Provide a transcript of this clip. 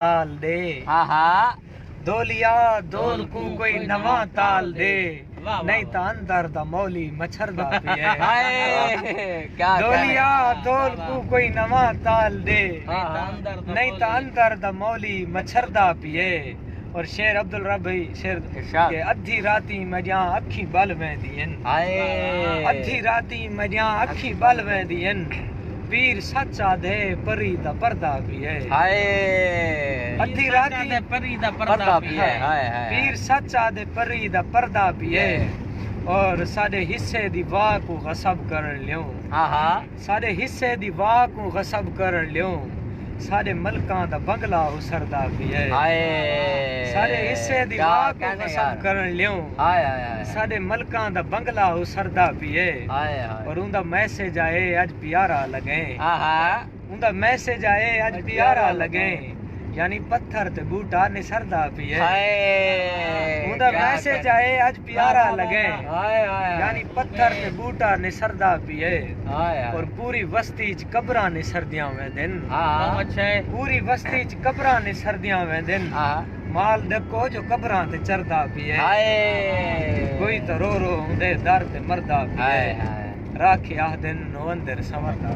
ताल दे। हाँ हाँ दोलिया दोल को कोई नवा ताल दे, नहीं तो अंदर दा मौली मच्छर दा पिए। क्या दोलिया दोल को कोई नवा ताल दे, नहीं तो अंदर दा मौली मच्छर दा पिए। और शेर अब्दुल रब भाई शेर के अद्धी राती मजा अखी बल वेंदियन, अद्धी राती मजा अखी बल वेंदियन। पीर सच्चा दे परी दा पर्दा भी है, अद्धी राती दे परी दा पर्दा भी है। पीर सच्चा दे परी दा पर्दा भी है। और साडे हिस्से दी वाह को गसब कर लियो, साडे हिस्से दी वाह को गसब कर लियो। साडे मलकां दा बंगला उसरदा भी है, साडे हिस्से दी वाह को गसब कर लियो। साडे मलकां दा बंगला उसरदा भी है। और उनदा मैसेज आए अज प्यारा लगे, उनदा मैसेज आए अज प्यारा लगे, यानी पत्थर ते बूटा निसरदा भी है। उनदा मैसेज आए अज प्यारा लगे, यानी पत्थर ते बूटा निसरदा भी है। और पूरी बस्ती च कब्रां निसरदियां वेंदन, पूरी बस्ती च कब्रां निसरदियां वेंदन। माल देखो जो कब्रां ते चरदा भी है, कोई तो रो रो उंदे दर ते मरदा भी है। राखे आखदन नो अंदर संवरदा।